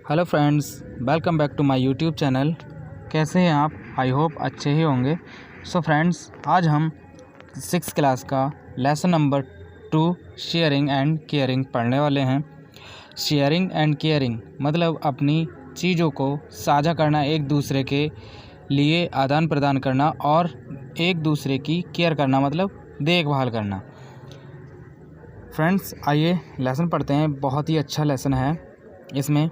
Hello friends, welcome back to my YouTube channel. कैसे हैं आप? आई होप अच्छे ही होंगे। सो फ्रेंड्स, आज हम 6th क्लास का lesson number 2 sharing and caring पढ़ने वाले हैं। शेयरिंग एंड केयरिंग मतलब अपनी चीज़ों को साझा करना, एक दूसरे के लिए आदान प्रदान करना और एक दूसरे की केयर करना मतलब देखभाल करना। फ्रेंड्स, आइए लेसन पढ़ते हैं। बहुत ही अच्छा लेसन है। इसमें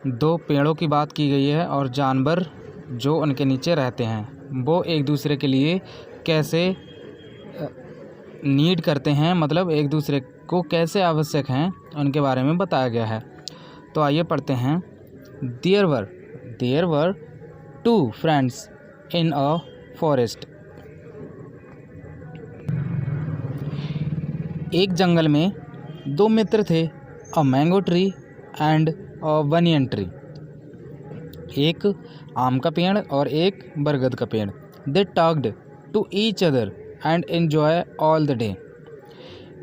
2 पेड़ों की बात की गई है और जानवर जो उनके नीचे रहते हैं वो एक दूसरे के लिए कैसे नीड करते हैं, मतलब एक दूसरे को कैसे आवश्यक हैं, उनके बारे में बताया गया है। तो आइए पढ़ते हैं। There were 2 friends in a forest. एक जंगल में 2 मित्र थे, a mango tree and banyan tree. एक आम का पेड़ और एक बरगद का पेड़। They talked to each other and enjoy all the day.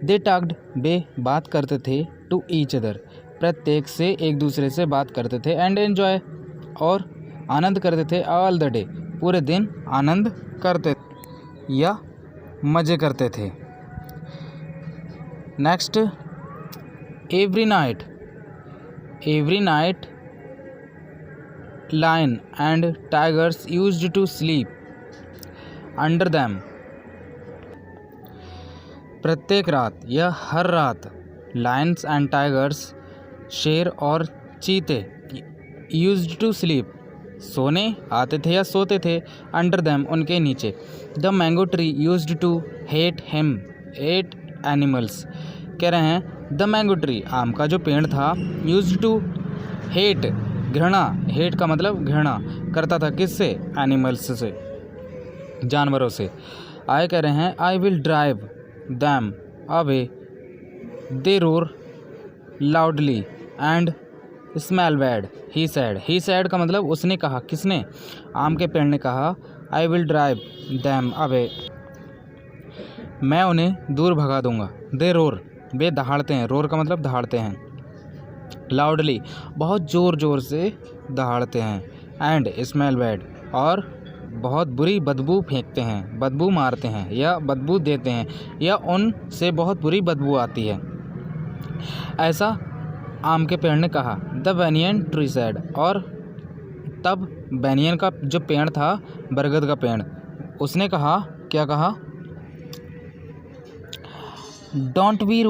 They talked वे बात करते थे, टू ईच अदर प्रत्येक से एक दूसरे से बात करते थे, एंड एन्जॉय और आनंद करते थे, ऑल द डे पूरे दिन आनंद करते या मज़े करते थे। Next, Every night, lion and tigers used to sleep under them. प्रत्येक रात या हर रात लायंस एंड टाइगर्स शेर और चीते यूज्ड टू स्लीप सोने आते थे या सोते थे, अंडर दैम उनके नीचे। The mango tree used to hate animals. कह रहे हैं द मैंगो ट्री आम का जो पेड़ था, यूज्ड टू हेट घृणा, हेट का मतलब घृणा करता था, किससे? एनिमल्स से, जानवरों से। आए कह रहे हैं I will drive them away, they roar loudly and smell bad, he sad का मतलब उसने कहा, किसने? आम के पेड़ ने कहा I will drive them away, मैं उन्हें दूर भगा दूंगा। दे रोर, वे दहाड़ते हैं, रोर का मतलब दहाड़ते हैं। लाउडली बहुत ज़ोर ज़ोर से दहाड़ते हैं। एंड स्मेल बैड और बहुत बुरी बदबू फेंकते हैं, बदबू मारते हैं या बदबू देते हैं, या उनसे बहुत बुरी बदबू आती है। ऐसा आम के पेड़ ने कहा। द बेनियन ट्री सेड, और तब बेनियन का जो पेड़ था, बरगद का पेड़, उसने कहा, क्या कहा? डोंट बी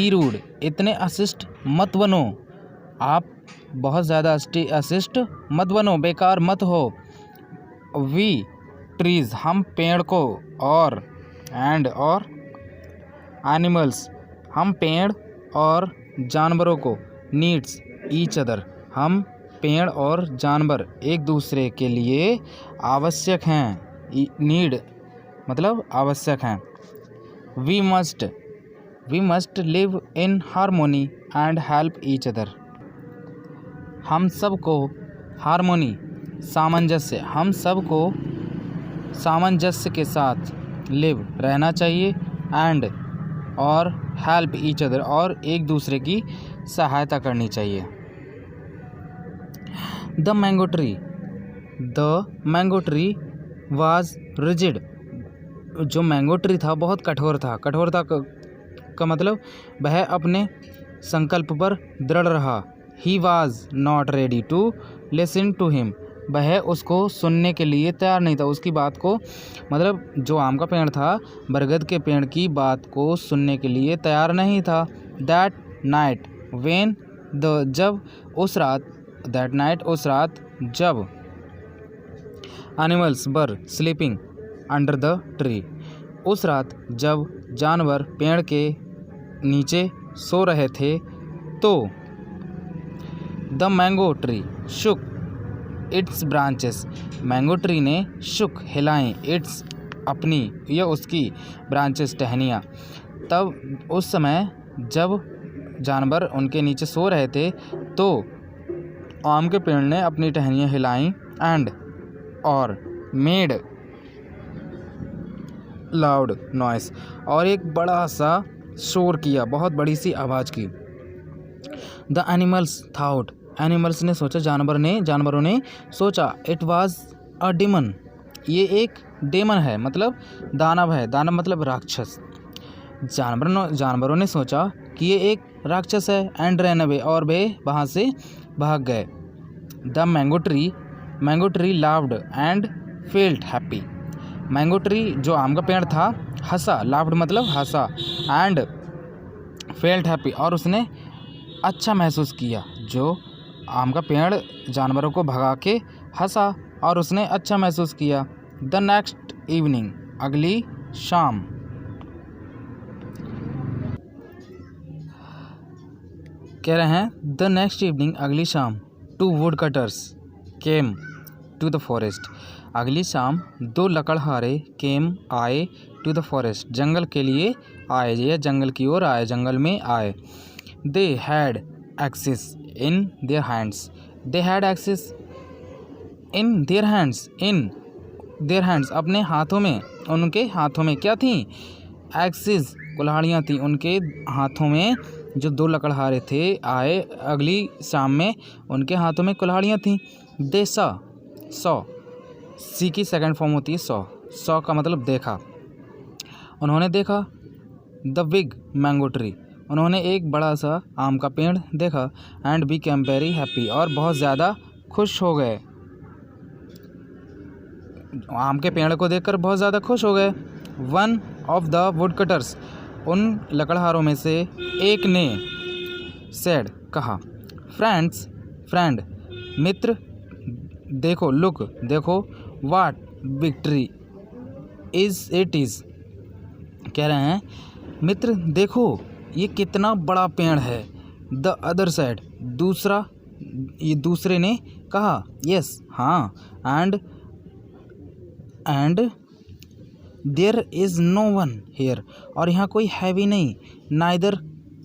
रूड, इतने अशिष्ट मत बनो, आप बहुत ज़्यादा अशिष्ट मत बनो, बेकार मत हो। वी ट्रीज, हम पेड़ को, और एंड और एनिमल्स, हम पेड़ और जानवरों को, नीड्स ईच अदर, हम पेड़ और जानवर एक दूसरे के लिए आवश्यक हैं। नीड मतलब आवश्यक हैं। We must live in harmony and help each other, हम सबको हारमोनी सामंजस्य, हम सबको सामंजस्य के साथ लिव रहना चाहिए, एंड और हेल्प ईच अदर और एक दूसरे की सहायता करनी चाहिए। The mango tree was rigid, जो मैंगो ट्री था बहुत कठोर था। कठोरता का मतलब वह अपने संकल्प पर दृढ़ रहा। He was not ready to listen to him, वह उसको सुनने के लिए तैयार नहीं था, उसकी बात को, मतलब जो आम का पेड़ था, बरगद के पेड़ की बात को सुनने के लिए तैयार नहीं था। दैट नाइट उस रात जब animals were sleeping under the tree, उस रात जब जानवर पेड़ के नीचे सो रहे थे, तो the mango tree shook its branches, mango tree ने शुक हिलाएं, इट्स अपनी या उसकी, ब्रांचेस टहनियाँ। तब उस समय जब जानवर उनके नीचे सो रहे थे, तो आम के पेड़ ने अपनी टहनियाँ हिलाईं, एंड और मेड लाउड नॉइस, और एक बड़ा सा शोर किया, बहुत बड़ी सी आवाज़ की। द एनिमल्स थाउट, एनिमल्स ने सोचा, जानवरों ने सोचा, इट वाज अ डिमन, ये एक डेमन है, मतलब दानव है, दानव मतलब राक्षस। जानवरों ने सोचा कि ये एक राक्षस है। एंड रन अवे, और वे वहाँ से भाग गए। The mango tree laughed and felt happy, mango tree जो आम का पेड़ था हंसा, लाफ्ड मतलब हंसा, एंड फेल्ट हैप्पी और उसने अच्छा महसूस किया। जो आम का पेड़ जानवरों को भगा के हंसा और उसने अच्छा महसूस किया। द नेक्स्ट इवनिंग, अगली शाम, कह रहे हैं द नेक्स्ट इवनिंग, अगली शाम, two woodcutters came to the forest, अगली शाम 2 लकड़हारे केम आए टू द फॉरेस्ट, जंगल के लिए आए, या जंगल की ओर आए, जंगल में आए। They had axis in their hands, they had axis in their hands, in their hands अपने हाथों में, उनके हाथों में क्या थी? एक्सिस कुल्हाड़ियाँ थी उनके हाथों में। जो 2 लकड़हारे थे आए अगली शाम में, उनके हाथों में कुल्हाड़ियाँ थीं। दे सॉ, सी की सेकंड फॉर्म होती है सॉ का मतलब देखा, उन्होंने देखा। द बिग मैंगो ट्री, उन्होंने एक बड़ा सा आम का पेड़ देखा। एंड बिकेम वेरी हैप्पी, और बहुत ज़्यादा खुश हो गए, आम के पेड़ को देखकर बहुत ज़्यादा खुश हो गए। One of the wood cutters, उन लकड़हारों में से एक ने सेड कहा, फ्रेंड मित्र, देखो, लुक देखो, वाट बिग ट्री इट इज़, कह रहे हैं मित्र देखो ये कितना बड़ा पेड़ है। द अदर साइड, दूसरे ने कहा, यस हाँ, and there is no one here, और यहाँ कोई है भी नहीं। Neither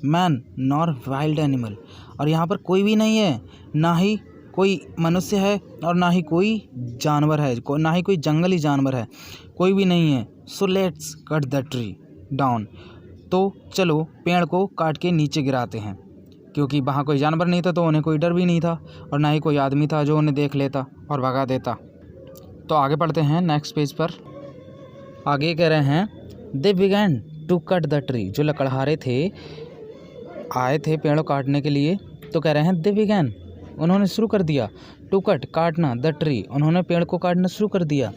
man nor wild animal, और यहाँ पर कोई भी नहीं है, ना ही कोई मनुष्य है और ना ही कोई जानवर है, ना ही कोई जंगली जानवर है, कोई भी नहीं है। So let's cut the tree down, तो चलो पेड़ को काट के नीचे गिराते हैं, क्योंकि वहाँ कोई जानवर नहीं था तो उन्हें कोई डर भी नहीं था, और ना ही कोई आदमी था जो उन्हें देख लेता और भगा देता। तो आगे पढ़ते हैं नेक्स्ट पेज पर। आगे कह रहे हैं they began to cut the tree, जो लकड़हारे थे आए थे पेड़ काटने के लिए, तो कह रहे हैं दे बिगैन, उन्होंने शुरू कर दिया, टू कट काटना, द ट्री, उन्होंने पेड़ को काटना शुरू कर दिया।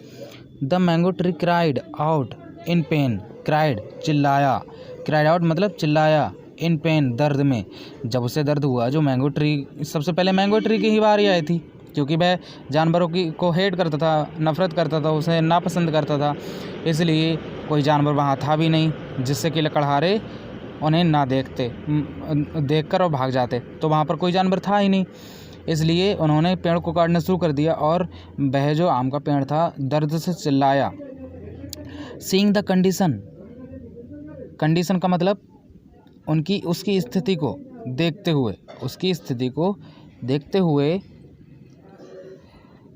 The mango tree cried out in pen, cried चिल्लाया, क्राइड आउट मतलब चिल्लाया, इन पेन दर्द में, जब उसे दर्द हुआ। जो मैंगो ट्री, सबसे पहले मैंगो ट्री की ही बारी आई थी, क्योंकि वह जानवरों को हेट करता था, नफ़रत करता था, उसे नापसंद करता था, इसलिए कोई जानवर वहाँ था भी नहीं जिससे कि लकड़हारे उन्हें ना देखकर और भाग जाते, तो वहाँ पर कोई जानवर था ही नहीं, इसलिए उन्होंने पेड़ को काटना शुरू कर दिया। और वह जो आम का पेड़ था दर्द से चिल्लाया। सीइंग द कंडीशन का मतलब उसकी स्थिति को देखते हुए,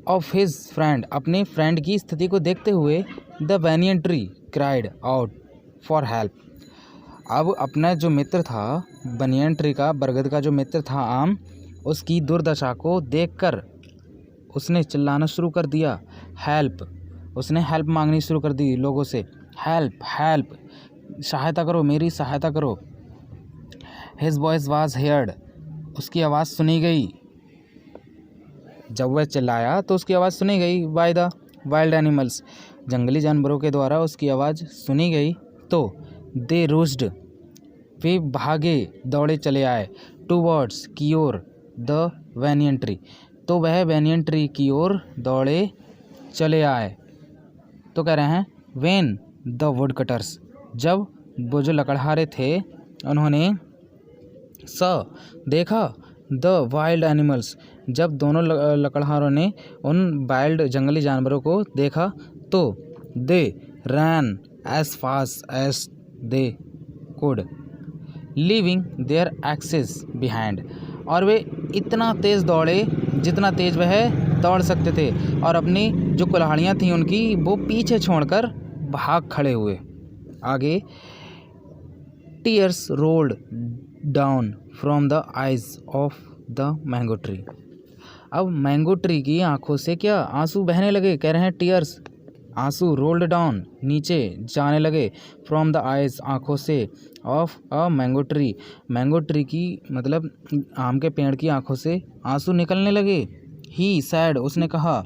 ऑफ हिज फ्रेंड, अपने फ्रेंड की स्थिति को देखते हुए, the banyan tree cried out for help, अब अपना जो मित्र था बनियन ट्री का, बरगद का जो मित्र था आम, उसकी दुर्दशा को देखकर उसने चिल्लाना शुरू कर दिया, हेल्प, उसने हेल्प मांगनी शुरू कर दी लोगों से, हेल्प, सहायता करो, मेरी सहायता करो। हिज वॉइस वाज हेयर्ड, उसकी आवाज़ सुनी गई, जब वह चिल्लाया तो उसकी आवाज़ सुनी गई। बाय द वाइल्ड एनिमल्स, जंगली जानवरों के द्वारा उसकी आवाज़ सुनी गई। तो दे रूस्ड, वे भागे दौड़े चले आए, टूवर्ड्स की ओर, द बैनियन ट्री, तो वह बैनियन ट्री की ओर दौड़े चले आए। तो कह रहे हैं व्हेन द वुड कटर्स, जब वो जो लकड़हारे थे उन्होंने देखा, द वाइल्ड एनिमल्स, जब दोनों लकड़हारों ने उन वाइल्ड जंगली जानवरों को देखा, तो they ran as fast as they could leaving their excess behind, और वे इतना तेज़ दौड़े जितना तेज़ वह दौड़ सकते थे, और अपनी जो कुल्हाड़ियाँ थीं उनकी वो पीछे छोड़कर भाग खड़े हुए। आगे tears rolled down from the eyes of the mango tree. अब मैंगो ट्री की आंखों से क्या आंसू बहने लगे, कह रहे हैं टीयर्स, आंसू रोल्ड डाउन नीचे जाने लगे, फ्रॉम द आइज आंखों से, of a mango tree, mango tree की मतलब आम के पेड़ की आंखों से आंसू निकलने लगे। ही सैड उसने कहा,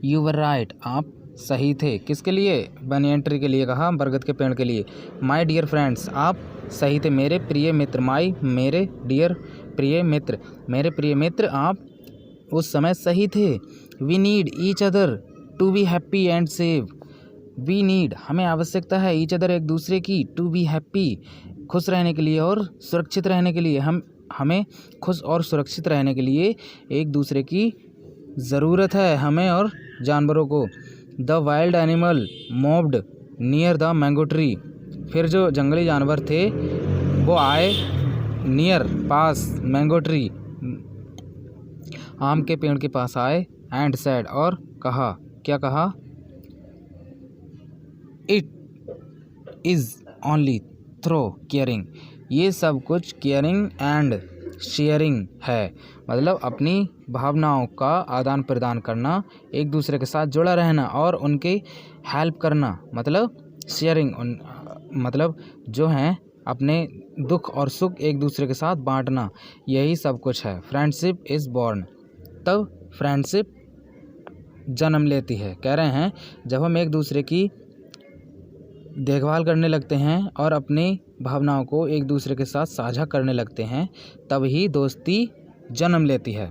यू वर राइट आप सही थे, किसके लिए, बनियन ट्री के लिए कहा, बरगद के पेड़ के लिए। माई डियर फ्रेंड्स आप सही थे मेरे प्रिय मित्र, माई मेरे डियर प्रिय मित्र, मेरे प्रिय मित्र आप उस समय सही थे। We need each other to be happy and save, we need हमें आवश्यकता है, ईच अदर एक दूसरे की, टू बी हैप्पी खुश रहने के लिए और सुरक्षित रहने के लिए, हमें खुश और सुरक्षित रहने के लिए एक दूसरे की ज़रूरत है, हमें और जानवरों को। The wild animal moved near the mango tree, फिर जो जंगली जानवर थे वो आए नियर पास मैंगो ट्री, आम के पेड़ के पास आए, एंड सैड और कहा, क्या कहा, it is only through caring, ये सब कुछ केयरिंग एंड शेयरिंग है, मतलब अपनी भावनाओं का आदान प्रदान करना, एक दूसरे के साथ जुड़ा रहना और उनके हेल्प करना, मतलब शेयरिंग मतलब जो हैं अपने दुख और सुख एक दूसरे के साथ बांटना, यही सब कुछ है। फ्रेंडशिप इज़ बॉर्न, तब फ्रेंडशिप जन्म लेती है, कह रहे हैं जब हम एक दूसरे की देखभाल करने लगते हैं और अपनी भावनाओं को एक दूसरे के साथ साझा करने लगते हैं, तब ही दोस्ती जन्म लेती है।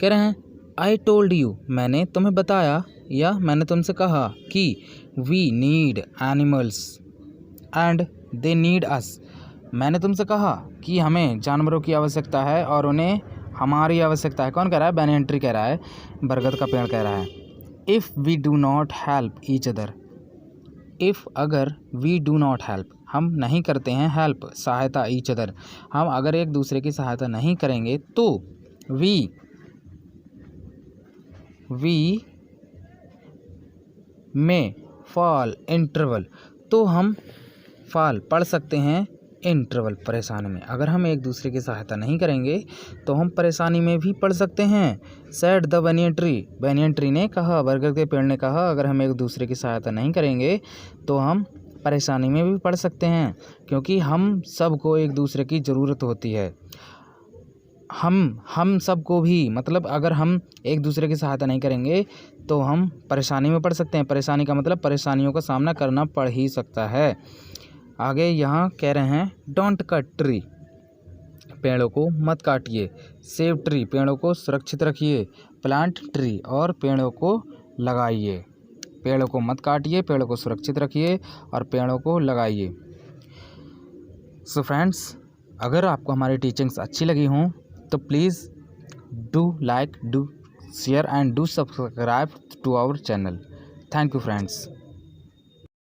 कह रहे हैं आई टोल्ड यू, मैंने तुम्हें बताया या मैंने तुमसे कहा कि we need animals and they need us, मैंने तुमसे कहा कि हमें जानवरों की आवश्यकता है और उन्हें हमारी आवश्यकता है। कौन कह रहा है, बनियन ट्री कह रहा है, बरगद का पेड़ कह रहा है। If we do not help each other, if अगर वी डू नॉट हेल्प हम नहीं करते हैं, हेल्प सहायता, ईच अदर हम अगर एक दूसरे की सहायता नहीं करेंगे तो वी में फॉल इन ट्रबल, तो हम फॉल पड़ सकते हैं इन ट्रबल परेशानी में, अगर हम एक दूसरे की सहायता नहीं करेंगे तो हम परेशानी में भी पड़ सकते हैं। Sad the banyan tree, banyan tree ने कहा, बरगद के पेड़ ने कहा, अगर हम एक दूसरे की सहायता नहीं करेंगे तो हम परेशानी में भी पड़ सकते हैं, क्योंकि हम सबको एक दूसरे की ज़रूरत होती है। हम सबको भी, मतलब अगर हम एक दूसरे की सहायता नहीं करेंगे तो हम परेशानी में पड़ सकते हैं, परेशानी का मतलब परेशानियों का सामना करना पड़ ही सकता है। आगे यहाँ कह रहे हैं डोंट कट ट्री, पेड़ों को मत काटिए, सेव ट्री, पेड़ों को सुरक्षित रखिए, प्लांट ट्री, और पेड़ों को लगाइए, पेड़ों को मत काटिए, पेड़ों को सुरक्षित रखिए और पेड़ों को लगाइए। सो फ्रेंड्स, अगर आपको हमारी टीचिंग्स अच्छी लगी हों तो please do like, do share and do subscribe to our channel. Thank you friends.